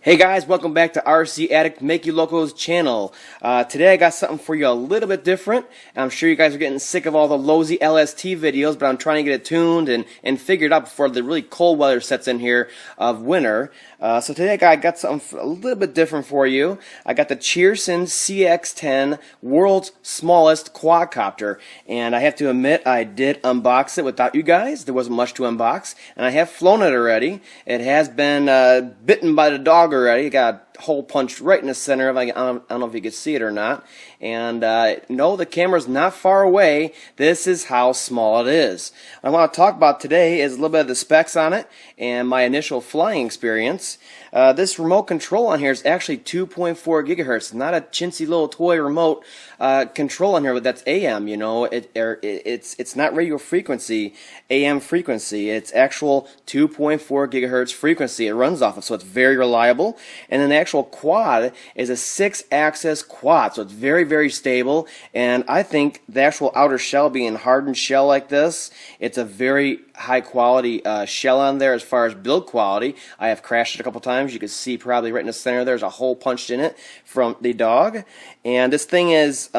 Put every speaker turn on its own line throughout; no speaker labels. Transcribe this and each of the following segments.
Hey guys, welcome back to RC Addict Makuloco's channel. Today I got something for you a little bit different. I'm sure you guys are getting sick of all the lousy LST videos, but I'm trying to get it tuned and figured out before the really cold weather sets in here of winter. So today I got something a little bit different for you. I got the Cheerson CX-10 world's smallest quadcopter, and I have to admit I did unbox it without you guys. There wasn't much to unbox, and I have flown it already. It has been bitten by the dog already. It got a hole punched right in the center. I don't know if you can see it or not. And no, the camera's not far away. This is how small it is. What I want to talk about today is a little bit of the specs on it and my initial flying experience. This remote control on here is actually 2.4 gigahertz. Not a chintzy little toy remote control on here, but that's AM. You know, it's not radio frequency, AM frequency. It's actual 2.4 gigahertz frequency it runs off of, so it's very reliable. And then the actual quad is a 6-axis quad, so it's very stable. And I think the actual outer shell being hardened shell like this, it's a very high quality shell on there as far as build quality. I have crashed it a couple times. You can see probably right in the center there's a hole punched in it from the dog. And this thing is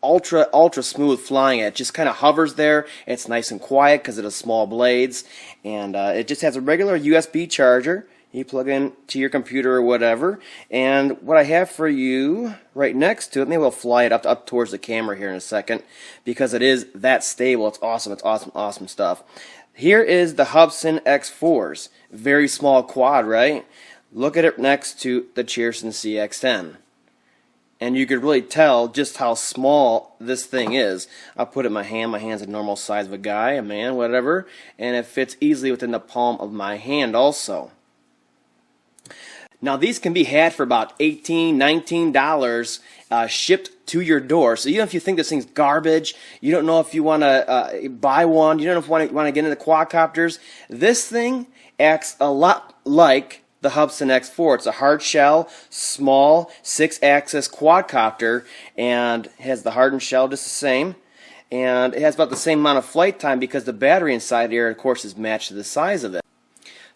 ultra smooth flying. It just kind of hovers there. It's nice and quiet because of the small blades, and it just has a regular USB charger. You plug in to your computer or whatever. And what I have for you right next to it, maybe we'll fly it up towards the camera here in a second, because it is that stable. It's awesome. It's awesome stuff. Here is the Hubsan X4s. Very small quad, right? Look at it next to the Cheerson CX-10. And you could really tell just how small this thing is. I'll put it in my hand. My hand's a normal size of a guy, a man, whatever. And it fits easily within the palm of my hand also. Now these can be had for about $18, $19 shipped to your door. So even if you think this thing's garbage, you don't know if you want to buy one, you don't know if you want to get into quadcopters, this thing acts a lot like the Hubsan X4. It's a hard shell, small, 6-axis quadcopter, and has the hardened shell just the same. And it has about the same amount of flight time because the battery inside here, of course, is matched to the size of it.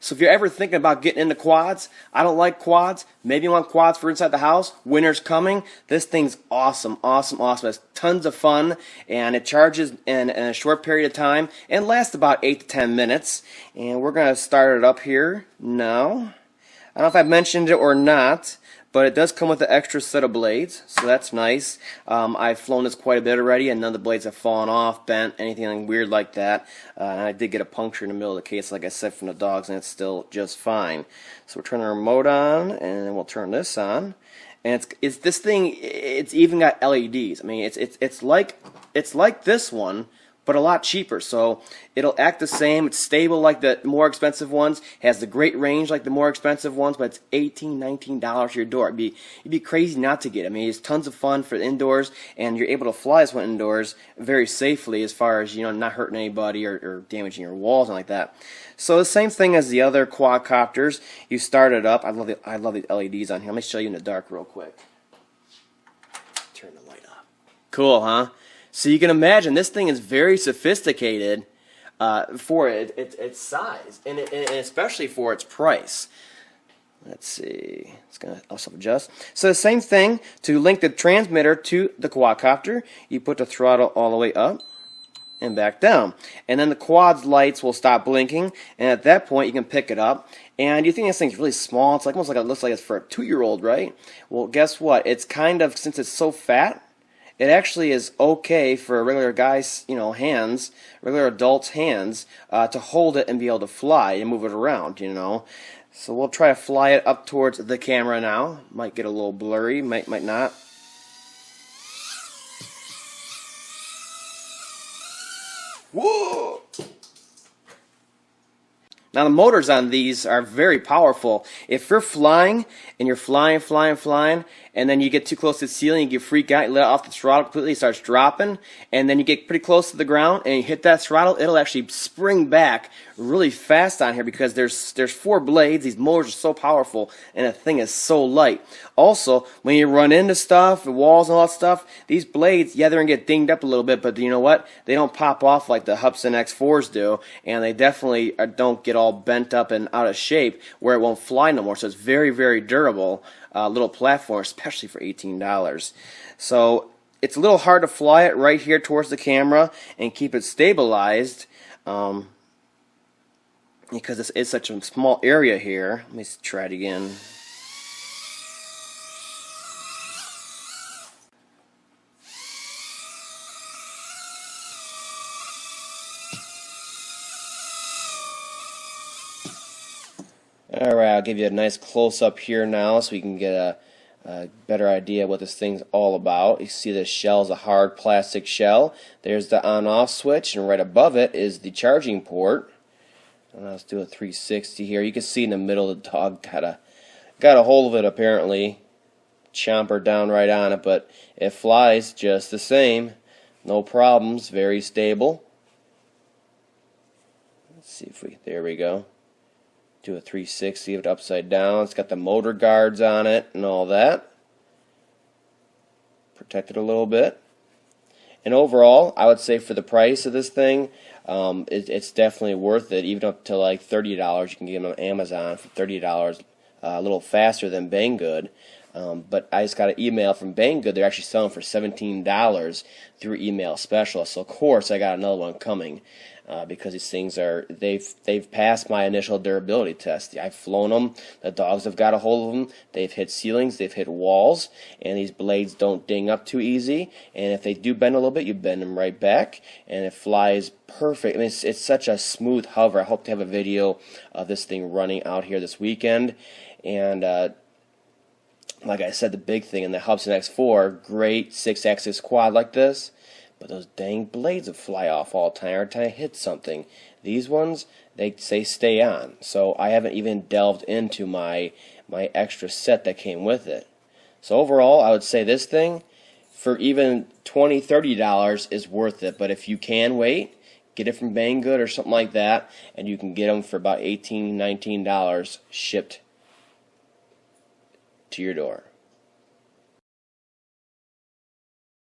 So if you're ever thinking about getting into quads, I don't like quads, maybe you want quads for inside the house, winter's coming, this thing's awesome. It's tons of fun, and it charges in a short period of time and lasts about 8 to 10 minutes. And we're going to start it up here now. I don't know if I mentioned it or not, but it does come with an extra set of blades, so that's nice. I've flown this quite a bit already, and none of the blades have fallen off, bent, anything weird like that. And I did get a puncture in the middle of the case, like I said, from the dogs, and it's still just fine. So we'll turn the remote on, and then we'll turn this on. And it's this thing. It's even got LEDs. I mean, it's like this one, but a lot cheaper. So it'll act the same. It's stable like the more expensive ones. Has the great range like the more expensive ones, but it's $18, $19 to your door. It'd be crazy not to get it. I mean, it's tons of fun for indoors, and you're able to fly this one indoors very safely as far as, you know, not hurting anybody or damaging your walls and like that. So the same thing as the other quadcopters. You start it up. I love the LEDs on here. Let me show you in the dark real quick. Turn the light off. Cool, huh? So you can imagine this thing is very sophisticated for its size, and especially for its price. Let's see. It's going to also adjust. So the same thing, to link the transmitter to the quadcopter, you put the throttle all the way up and back down. And then the quad's lights will stop blinking, and at that point you can pick it up. And you think this thing's really small. It's like almost like it looks like it's for a 2-year-old, right? Well, guess what? It's kind of, since it's so fat, it actually is okay for a regular guy's, you know, hands, regular adult's hands, to hold it and be able to fly and move it around, you know. So we'll try to fly it up towards the camera now. Might get a little blurry, might not. Whoa! Now the motors on these are very powerful. If you're flying and you're flying, and then you get too close to the ceiling, you freak out, you let off the throttle completely, it starts dropping, and then you get pretty close to the ground and you hit that throttle, it'll actually spring back really fast on here because there's 4 blades. These motors are so powerful, and the thing is so light. Also, when you run into stuff, the walls and all that stuff, these blades, yeah, they're going to get dinged up a little bit, but you know what? They don't pop off like the Hubsan X4s do, and they definitely don't get all all bent up and out of shape where it won't fly no more. So it's very, very durable little platform, especially for $18. So it's a little hard to fly it right here towards the camera and keep it stabilized because this is such a small area here. Let me try it again. Alright, I'll give you a nice close-up here now so we can get a better idea what this thing's all about. You see this shell is a hard plastic shell. There's the on-off switch, and right above it is the charging port. And let's do a 360 here. You can see in the middle the dog got a hold of it apparently. Chomper down right on it, but it flies just the same. No problems, very stable. Let's see if there we go. Do a 360 of it upside down. It's got the motor guards on it and all that. Protected a little bit. And overall, I would say for the price of this thing, it's definitely worth it. Even up to like $30, you can get them on Amazon for $30, a little faster than Banggood. But I just got an email from Banggood. They're actually selling for $17 through email special. So of course I got another one coming. Because these things they've passed my initial durability test. I've flown them, the dogs have got a hold of them, they've hit ceilings, they've hit walls, and these blades don't ding up too easy, and if they do bend a little bit, you bend them right back, and it flies perfect. I mean, it's such a smooth hover. I hope to have a video of this thing running out here this weekend, and like I said, the big thing in the Hubsan X4, great 6-axis quad like this, but those dang blades would fly off all the time every time I hit something. These ones, they stay on. So I haven't even delved into my extra set that came with it. So overall, I would say this thing, for even $20, $30 is worth it. But if you can wait, get it from Banggood or something like that, and you can get them for about $18, $19 shipped to your door.